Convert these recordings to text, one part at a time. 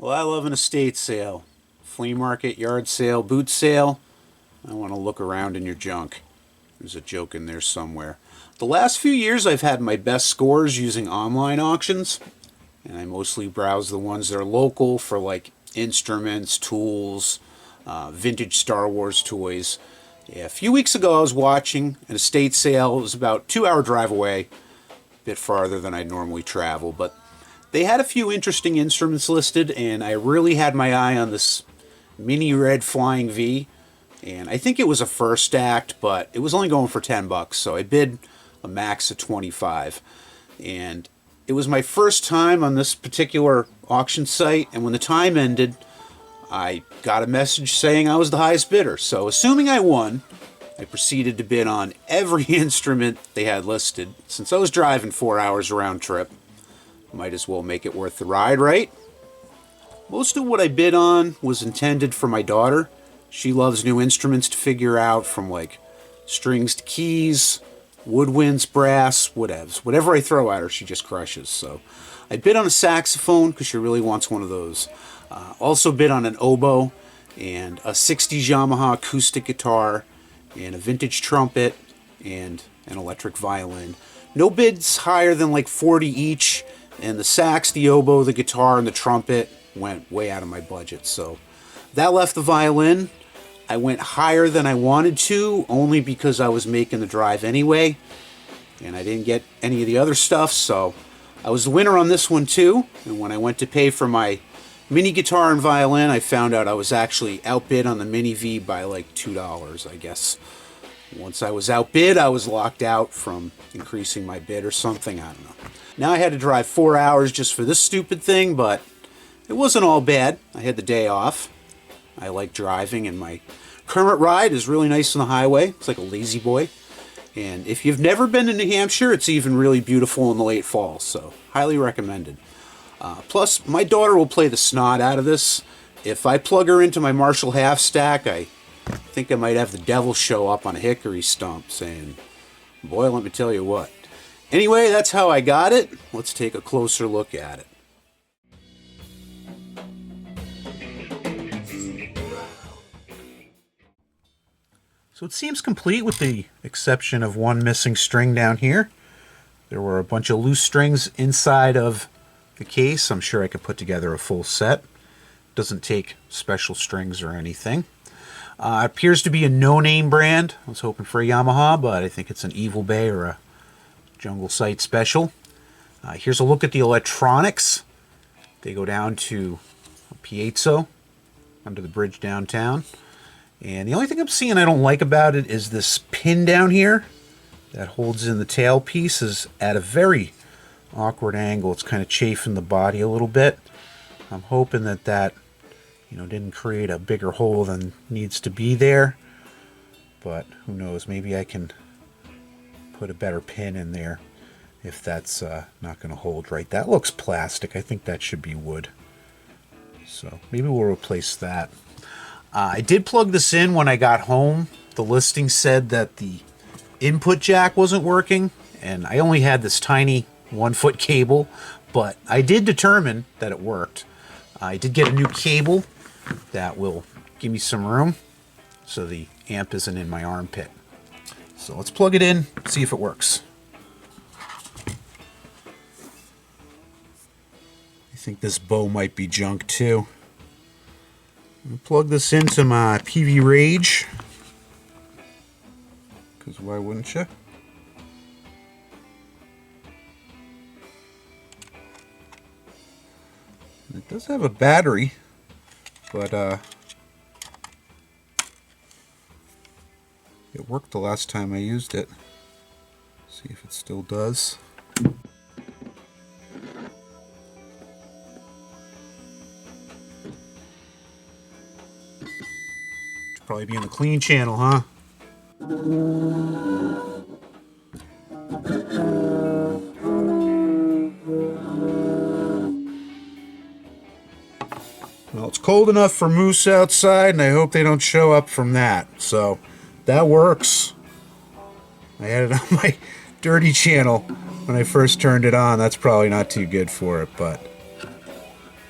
Well, I love an estate sale, flea market, yard sale, boot sale. I want to look around in your junk. There's a joke in there somewhere. The last few years I've had my best scores using online auctions, and I mostly browse the ones that are local for like instruments, tools, vintage Star Wars toys. Yeah, a few weeks ago I was watching an estate sale. It was about a 2 hour drive away, a bit farther than I'd normally travel, but they had a few interesting instruments listed, and I really had my eye on this mini red flying V. And I think it was a first act, but it was only going for $10, so I bid a max of 25. And it was my first time on this particular auction site, and when the time ended, I got a message saying I was the highest bidder. So assuming I won, I proceeded to bid on every instrument they had listed. Since I was driving 4 hours round trip, might as well make it worth the ride, right? Most of what I bid on was intended for my daughter. She loves new instruments to figure out, from like strings to keys, woodwinds, brass, whatevs. Whatever I throw at her, she just crushes. So I bid on a saxophone because she really wants one of those. Also bid on an oboe and a 60s Yamaha acoustic guitar and a vintage trumpet and an electric violin. No bids higher than like 40 each, and the sax, the oboe, the guitar, and the trumpet went way out of my budget. So that left the violin. I went higher than I wanted to, only because I was making the drive anyway, and I didn't get any of the other stuff, so I was the winner on this one too. And when I went to pay for my mini guitar and violin, I found out I was actually outbid on the mini V by like $2, I guess. Once I was outbid, I was locked out from increasing my bid or something, I don't know. Now I had to drive 4 hours just for this stupid thing, but it wasn't all bad. I had the day off. I like driving, and my current ride is really nice on the highway. It's like a lazy boy. And if you've never been to New Hampshire, it's even really beautiful in the late fall, so highly recommended. Plus, my daughter will play the snot out of this. If I plug her into my Marshall half stack, I think I might have the devil show up on a hickory stump saying, "Boy, let me tell you what." Anyway, that's how I got it. Let's take a closer look at it. So it seems complete with the exception of one missing string down here. There were a bunch of loose strings inside of the case. I'm sure I could put together a full set. Doesn't take special strings or anything. Appears to be a no-name brand. I was hoping for a Yamaha, but I think it's an Evil Bay or a Jungle Site special. Here's a look at the electronics. They go down to a piezo under the bridge downtown. And the only thing I'm seeing I don't like about it is this pin down here that holds in the tailpiece is at a very awkward angle. It's kind of chafing the body a little bit. I'm hoping that didn't create a bigger hole than needs to be there. But who knows, maybe I can put a better pin in there if that's not going to hold right. That looks plastic. I think that should be wood. So maybe we'll replace that. I did plug this in when I got home. The listing said that the input jack wasn't working, and I only had this tiny 1-foot cable, but I did determine that it worked. I did get a new cable that will give me some room so the amp isn't in my armpit. So let's plug it in, see if it works. I think this bow might be junk too. I'll plug this into my PV Rage, because why wouldn't you? It does have a battery, but it worked the last time I used it. See if it still does. Should probably be in the clean channel, huh? Well, it's cold enough for moose outside, and I hope they don't show up from that. So that works. I had it on my dirty channel when I first turned it on. That's probably not too good for it, but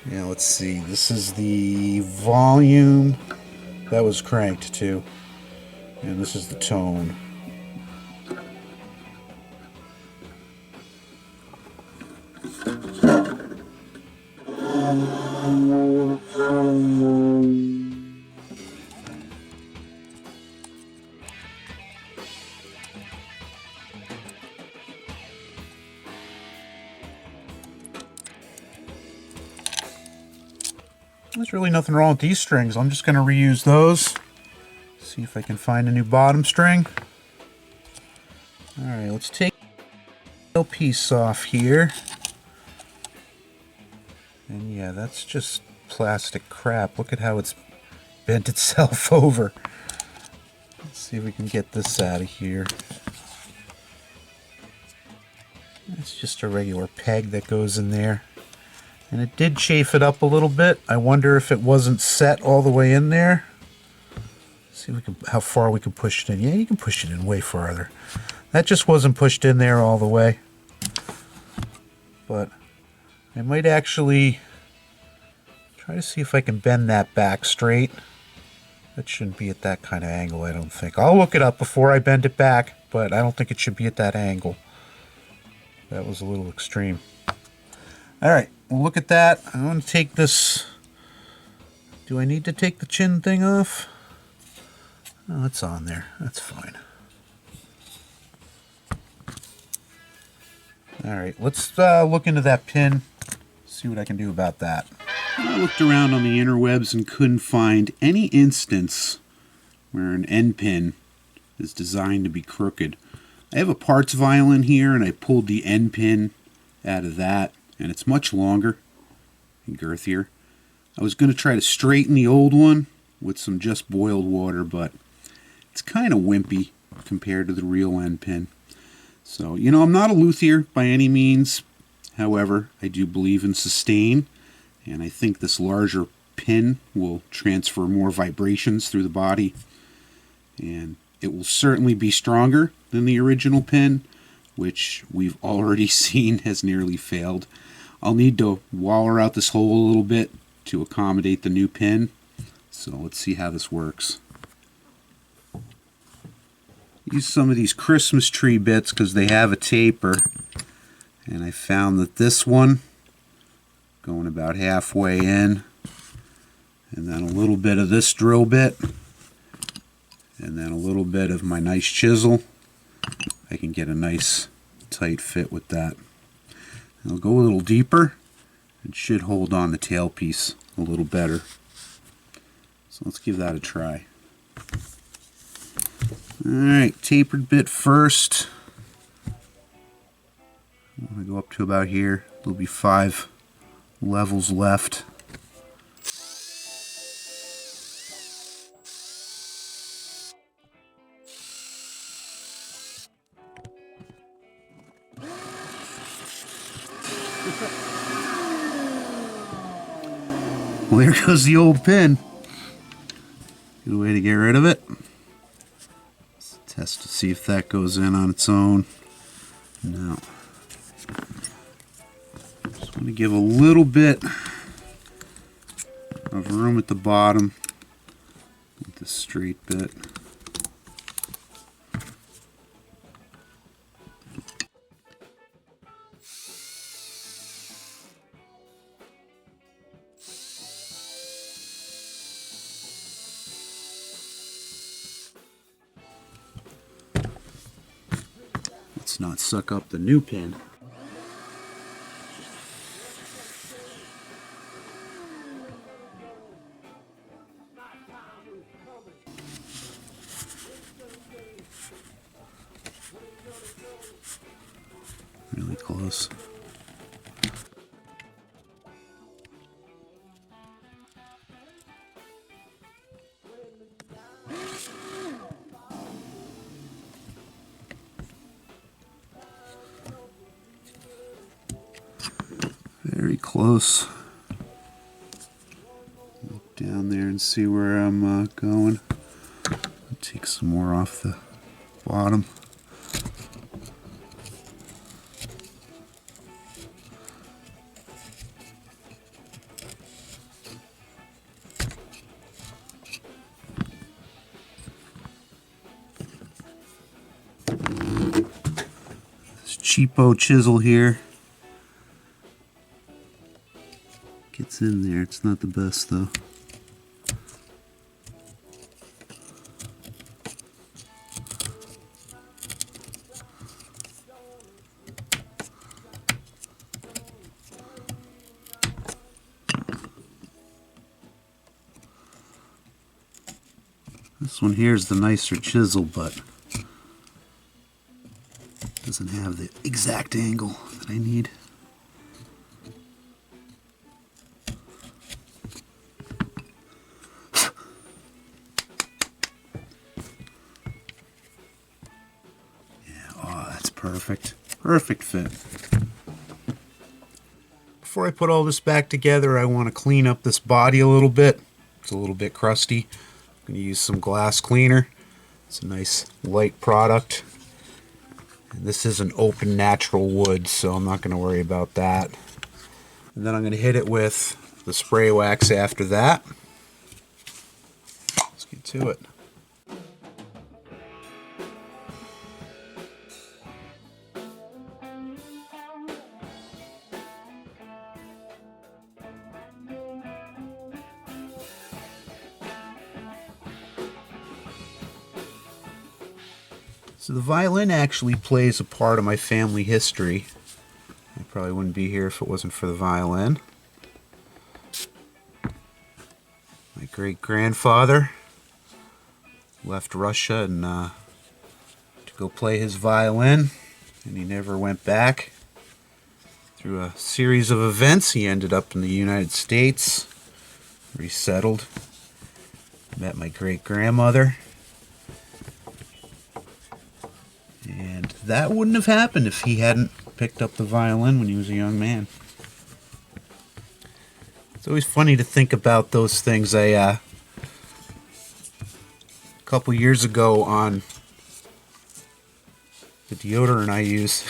Yeah, let's see. This is the volume. That was cranked too. And this is the tone. There's really nothing wrong with these strings. I'm just going to reuse those. See if I can find a new bottom string. Alright, let's take the piece off here. And yeah, that's just plastic crap. Look at how it's bent itself over. Let's see if we can get this out of here. It's just a regular peg that goes in there. And it did chafe it up a little bit. I wonder if it wasn't set all the way in there. See if we can, how far we can push it in. Yeah, you can push it in way farther. That just wasn't pushed in there all the way. But I might actually try to see if I can bend that back straight. That shouldn't be at that kind of angle, I don't think. I'll look it up before I bend it back, but I don't think it should be at that angle. That was a little extreme. Alright, we'll look at that. I'm going to take this... Do I need to take the chin thing off? Oh, it's on there. That's fine. Alright, let's look into that pin, see what I can do about that. I looked around on the interwebs and couldn't find any instance where an end pin is designed to be crooked. I have a parts violin here and I pulled the end pin out of that, and it's much longer and girthier. I was going to try to straighten the old one with some just boiled water, but it's kind of wimpy compared to the real end pin. So, you know, I'm not a luthier by any means. However, I do believe in sustain, and I think this larger pin will transfer more vibrations through the body, and it will certainly be stronger than the original pin, which we've already seen has nearly failed. I'll need to waller out this hole a little bit to accommodate the new pin, so let's see how this works. Use some of these Christmas tree bits because they have a taper, and I found that this one going about halfway in, and then a little bit of this drill bit, and then a little bit of my nice chisel. I can get a nice tight fit with that. I'll go a little deeper. It should hold on the tailpiece a little better. So let's give that a try. Alright, tapered bit first. I'm going to go up to about here. There'll be 5 levels left. Well, there goes the old pin. Good way to get rid of it. Let's test to see if that goes in on its own. No. Just want to give a little bit of room at the bottom with the straight bit. Let's not suck up the new pin. Really close. Very close. Look down there and see where I'm going. I'll take some more off the bottom. cheapo chisel here. Gets in there. It's not the best though. This one here is the nicer chisel, but doesn't have the exact angle that I need. Yeah, oh, that's perfect. Perfect fit. Before I put all this back together, I want to clean up this body a little bit. It's a little bit crusty. I'm going to use some glass cleaner. It's a nice light product. And this is an open natural wood, so I'm not going to worry about that. And then I'm going to hit it with the spray wax after that. Let's get to it. So the violin actually plays a part of my family history. I probably wouldn't be here if it wasn't for the violin. My great-grandfather left Russia and to go play his violin, and he never went back. Through a series of events, he ended up in the United States, where he settled. Met my great-grandmother. And that wouldn't have happened if he hadn't picked up the violin when he was a young man. It's always funny to think about those things. A couple years ago on the deodorant I use,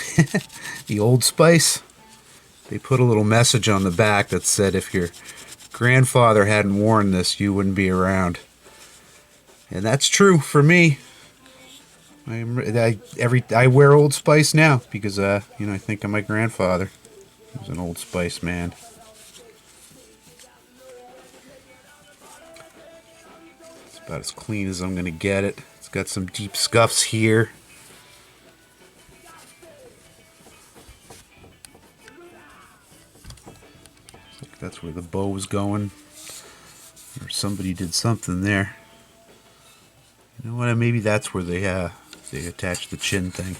the Old Spice, they put a little message on the back that said, if your grandfather hadn't worn this, you wouldn't be around. And that's true for me. I wear Old Spice now because I think of my grandfather. He was an Old Spice man. It's about as clean as I'm gonna get it. It's got some deep scuffs here. Looks like that's where the bow was going, or somebody did something there. You know what? Maybe that's where they attach the chin thing,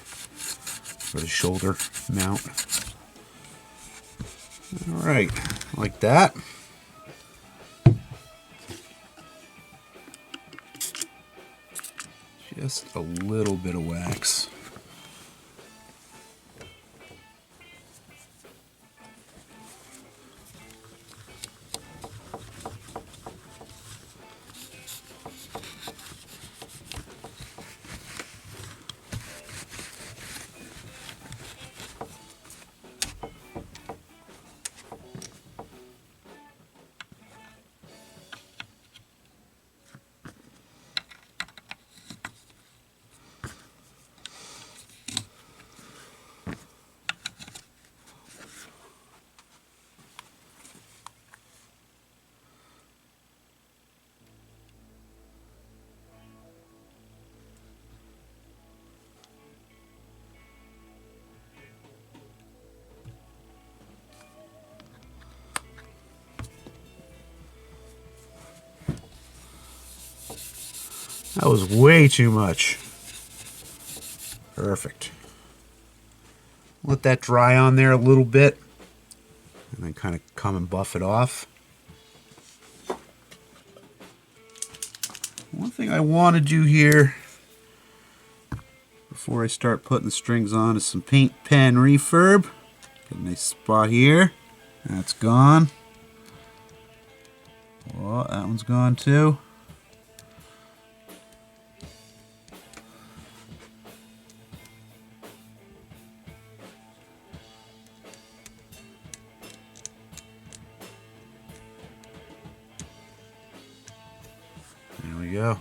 or the shoulder mount. Alright, like that. Just a little bit of wax. That was way too much. Perfect. Let that dry on there a little bit, and then kind of come and buff it off. One thing I want to do here before I start putting the strings on is some paint pen refurb. Got a nice spot here. That's gone. Oh, that one's gone too. There we go.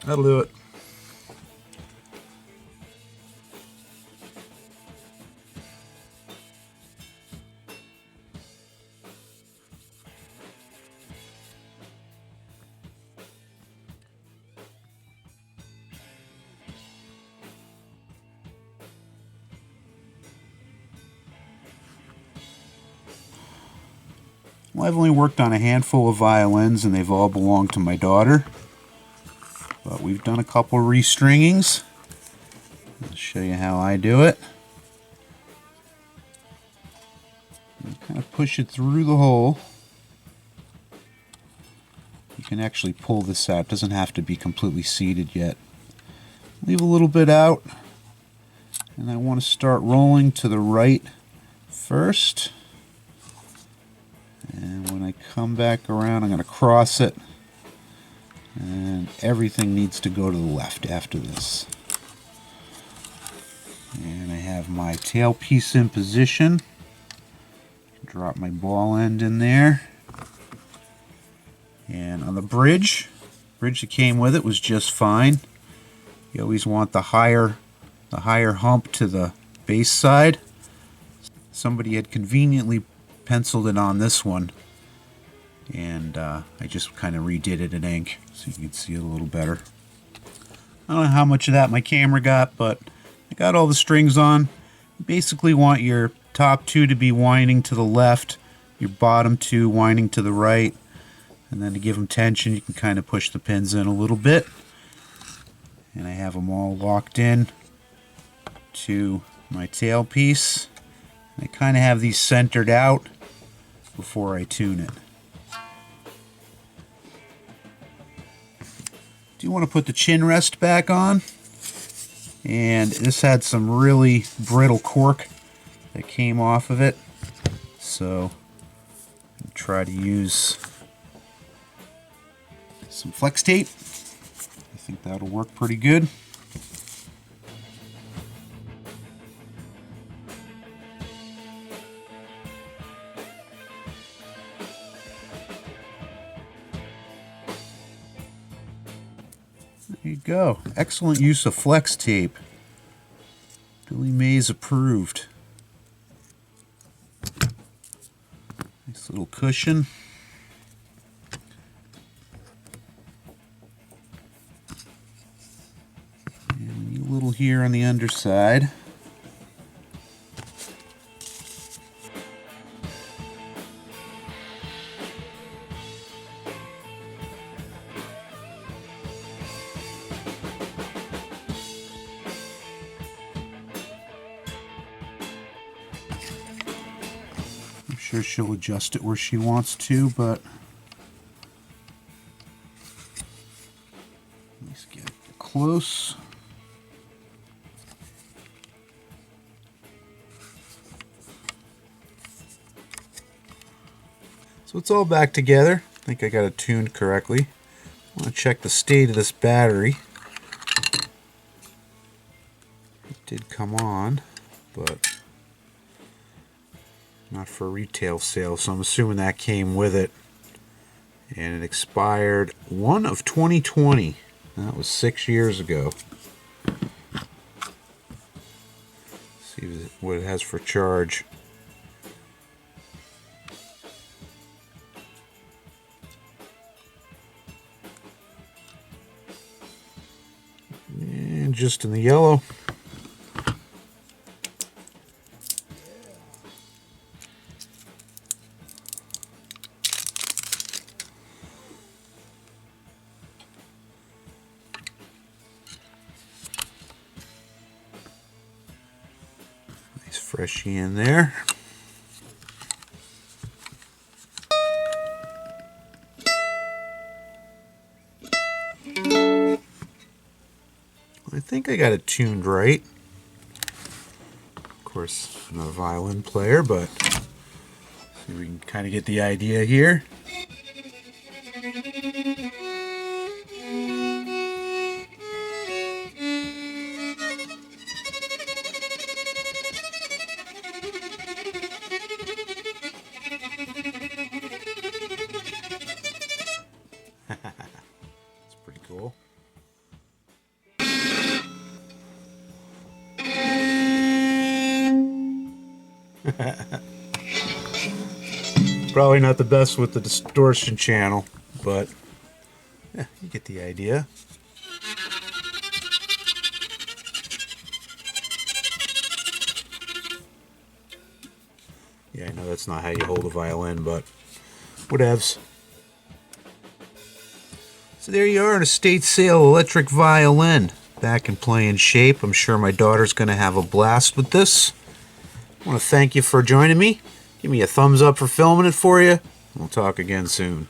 That'll do it. Well, I've only worked on a handful of violins and they've all belonged to my daughter. But we've done a couple restringings. I'll show you how I do it. You kind of push it through the hole. You can actually pull this out. It doesn't have to be completely seated yet. Leave a little bit out. And I want to start rolling to the right first. And when I come back around, I'm going to cross it. And everything needs to go to the left after this. And I have my tailpiece in position. Drop my ball end in there. And on the bridge that came with it was just fine. You always want the higher hump to the bass side. Somebody had conveniently penciled it on this one, and I just kind of redid it in ink so you can see it a little better. I don't know how much of that my camera got, but I got all the strings on. You basically want your top two to be winding to the left, your bottom two winding to the right, and then to give them tension you can kind of push the pins in a little bit. And I have them all locked in to my tailpiece. I kind of have these centered out before I tune it. Do want to put the chin rest back on, and this had some really brittle cork that came off of it, so I'll try to use some flex tape. I think that'll work pretty good. There you go. Excellent use of flex tape. Billy Mays approved. Nice little cushion. And a little here on the underside. I'm sure she'll adjust it where she wants to, but let's get close. So it's all back together. I think I got it tuned correctly. I want to check the state of this battery. It did come on, but not for retail sale, so I'm assuming that came with it. And it expired 1 of 2020. That was 6 years ago. See what it has for charge. And just in the yellow. Nice freshie in there. I think I got it tuned right. Of course, I'm not a violin player, but see if we can kind of get the idea here. It's pretty cool. Probably not the best with the distortion channel, but yeah, you get the idea. Yeah, I know that's not how you hold a violin, but Whatevs. So there you are, an estate sale electric violin. Back in playing shape. I'm sure my daughter's going to have a blast with this. I want to thank you for joining me. Give me a thumbs up for filming it for you. We'll talk again soon.